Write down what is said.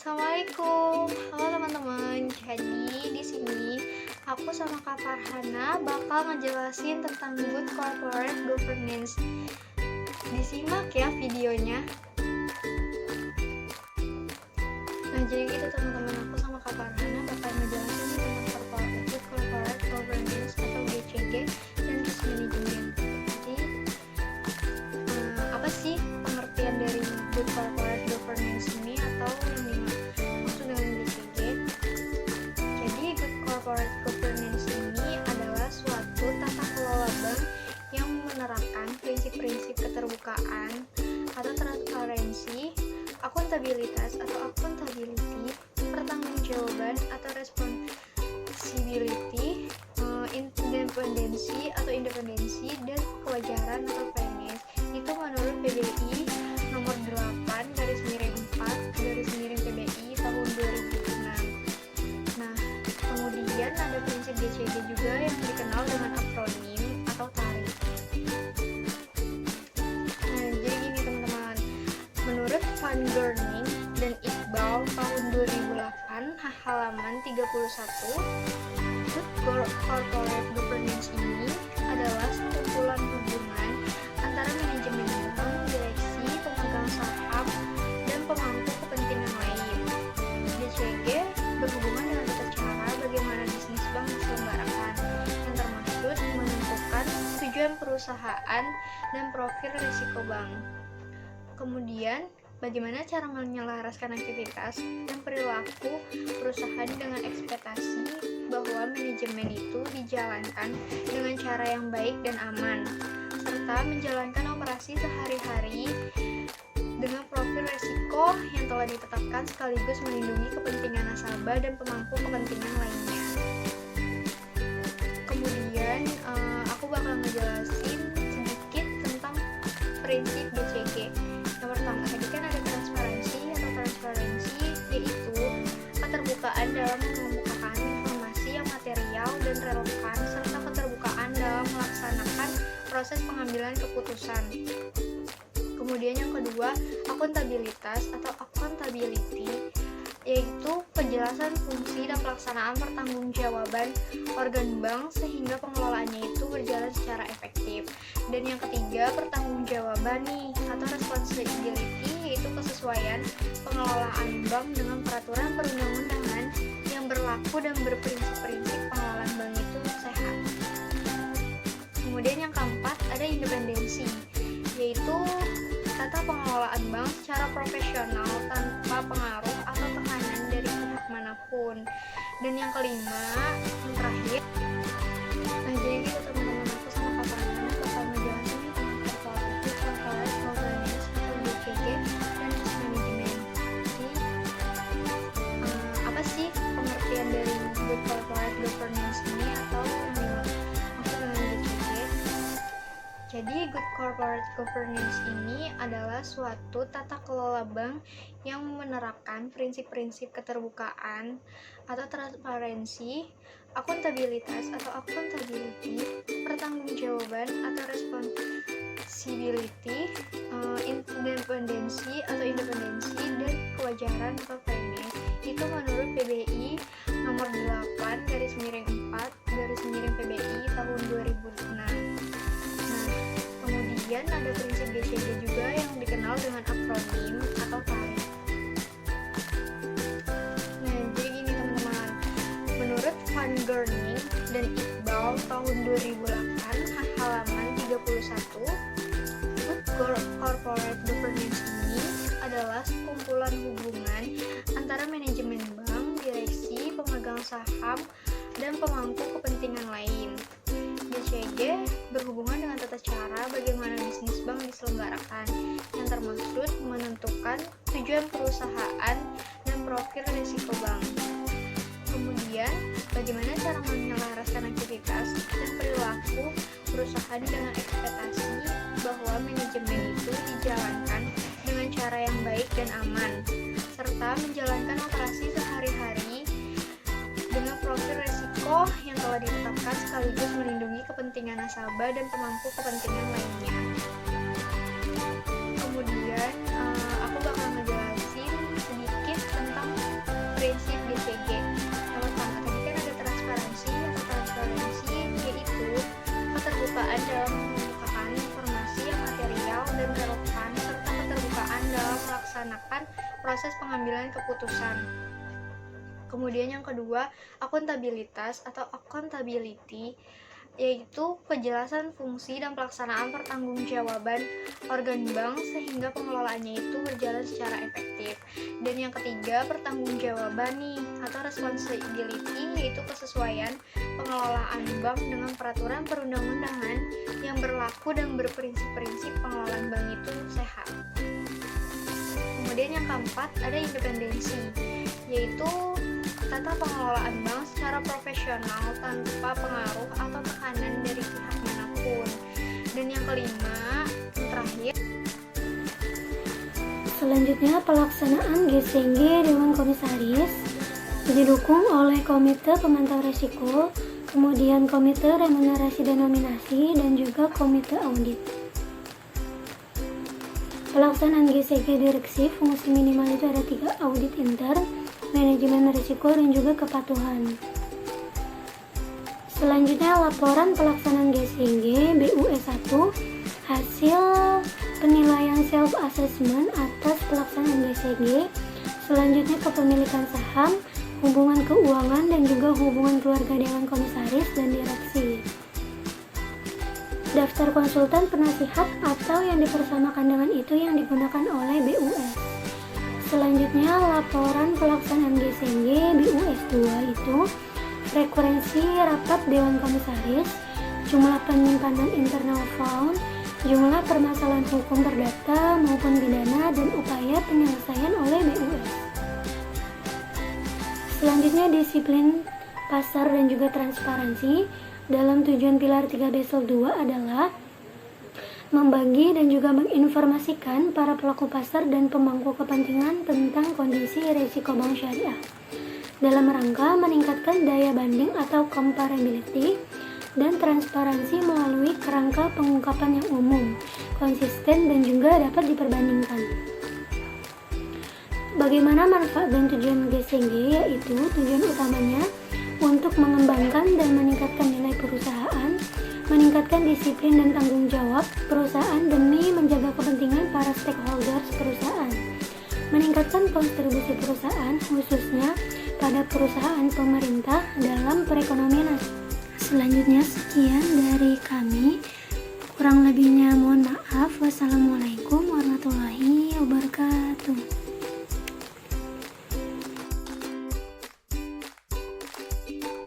Assalamualaikum, halo teman-teman. Jadi di sini aku sama Kak Farhana bakal ngejelasin tentang good corporate governance. Disimak ya videonya. Nah, jadi gitu teman-teman, aku sama Kak Farhana bakal ngejelasin tentang good corporate governance atau GCG dan risk management. Jadi apa sih pengertian dari good corporate governance ini atau yang dimaksud dengan GCG? Jadi good corporate governance ini adalah suatu tata kelola bank yang menerapkan prinsip-prinsip keterbukaan atau transparansi, akuntabilitas atau accountability, pertanggungjawaban atau responsibility, independensi dan kewajaran atau fairness. Itu menurut PBI nomor 8/4/PBI tahun 2006. Nah, kemudian ada prinsip GCG juga yang dikenal dengan akronim atau tarif. Nah, jadi gini teman-teman, menurut Van Gogh dan Iqbal tahun 2008 halaman 31, good corporate governance ini adalah sekumpulan hubungan antara manajemen bank, direksi, pemegang saham, dan pemangku kepentingan lain. GCG berhubungan dengan tata cara bagaimana bisnis bank diselenggarakan, yang termaksud menentukan tujuan perusahaan dan profil risiko bank. Kemudian, bagaimana cara menyelaraskan aktivitas dan perilaku perusahaan dengan ekspektasi bahwa manajemen itu dijalankan dengan cara yang baik dan aman, serta menjalankan operasi sehari-hari dengan profil risiko yang telah ditetapkan sekaligus melindungi kepentingan nasabah dan pemangku kepentingan lainnya. Kemudian aku bakal ngejelasin sedikit tentang prinsip GCG. Yang pertama, tadi kan ada transparansi, yaitu keterbukaan dalam mengemukakan informasi yang material dan relevan, serta keterbukaan dalam melaksanakan proses pengambilan keputusan. Kemudian yang kedua, akuntabilitas atau accountability, yaitu penjelasan fungsi dan pelaksanaan pertanggungjawaban organ bank sehingga pengelolaannya itu berjalan secara efektif. Dan yang ketiga, pertanggungjawaban atau responsibility, yaitu kesesuaian pengelolaan bank dengan peraturan perundang-undangan yang berlaku dan berprinsip-prinsip pengelolaan bank itu sehat. Kemudian yang keempat, ada independensi, yaitu tata pengelolaan bank secara profesional tanpa pengaruh atau tekanan dari pihak manapun. Dan yang kelima, yang terakhir, nah jadi gitu teman-teman, aku sama Kak Farhana bakal ngejelasin tentang corporate governance atau GCG dan risk management. Jadi apa sih pengertian dari good corporate governance ini atau yang dimaksud dengan GCG? Jadi good corporate governance ini adalah suatu tata kelola bank yang menerapkan prinsip-prinsip keterbukaan atau transparansi, akuntabilitas atau accountability, pertanggungjawaban atau responsibility, independensi, dan kewajaran atau fairness. Itu menurut PBI nomor 8/4/PBI tahun 2006. Kemudian ada prinsip GCG juga yang dikenal dengan akronim atau tarif. Nah, jadi gini teman-teman, menurut Van Gogh dan Iqbal tahun 2008 halaman 31, good corporate governance ini adalah sekumpulan hubungan antara manajemen bank, direksi, pemegang saham, dan pemangku kepentingan lain. GCG berhubungan dengan tata cara bagaimana bisnis bank diselenggarakan, yang termaksud menentukan tujuan perusahaan dan profil risiko bank. Kemudian, bagaimana cara menyelaraskan aktivitas dan perilaku perusahaan dengan ekspektasi bahwa manajemen itu dijalankan dengan cara yang baik dan aman, serta menjalankan operasi sehari-hari dengan profil risiko yang telah ditetapkan sekaligus melindungi kepentingan nasabah dan pemangku kepentingan lainnya. Kemudian aku bakal ngejelasin sedikit tentang proses pengambilan keputusan. Kemudian yang kedua, akuntabilitas atau accountability, yaitu kejelasan fungsi dan pelaksanaan pertanggungjawaban organ bank sehingga pengelolaannya itu berjalan secara efektif. Dan yang ketiga, pertanggungjawaban nih atau responsibility, yaitu kesesuaian pengelolaan bank dengan peraturan perundang-undangan yang berlaku dan berprinsip-prinsip pengelolaan bank itu sehat. Kemudian yang keempat, ada independensi, yaitu tata pengelolaan bank secara profesional tanpa pengaruh atau tekanan dari pihak manapun. Dan yang kelima, yang terakhir, selanjutnya pelaksanaan GCG Dewan Komisaris didukung oleh Komite Pemantau Risiko, kemudian Komite Remunerasi dan Nominasi, dan juga Komite Audit. Pelaksanaan GCG direksi fungsi minimal itu ada 3: audit intern, manajemen risiko, dan juga kepatuhan. Selanjutnya laporan pelaksanaan GCG BUE1, hasil penilaian self assessment atas pelaksanaan GCG. Selanjutnya kepemilikan saham, hubungan keuangan, dan juga hubungan keluarga dewan komisaris dan direksi. Daftar konsultan penasihat atau yang dipersamakan dengan itu yang digunakan oleh BUS. Selanjutnya laporan pelaksanaan GCG BUS2 itu frekuensi rapat Dewan Komisaris, jumlah penyimpanan internal fund, jumlah permasalahan hukum perdata maupun pidana, dan upaya penyelesaian oleh BUS. Selanjutnya disiplin pasar dan juga transparansi. Dalam tujuan pilar 3 Basel 2 adalah membagi dan juga menginformasikan para pelaku pasar dan pemangku kepentingan tentang kondisi risiko bank syariah dalam rangka meningkatkan daya banding atau comparability dan transparansi melalui kerangka pengungkapan yang umum, konsisten, dan juga dapat diperbandingkan. Bagaimana manfaat dan tujuan GCG, yaitu tujuan utamanya untuk mengembangkan dan meningkatkan nilai perusahaan, meningkatkan disiplin dan tanggung jawab perusahaan demi menjaga kepentingan para stakeholders perusahaan, meningkatkan kontribusi perusahaan khususnya pada perusahaan pemerintah dalam perekonomian nasional. Selanjutnya sekian dari kami, kurang lebihnya mohon maaf. Wassalamualaikum warahmatullahi wabarakatuh.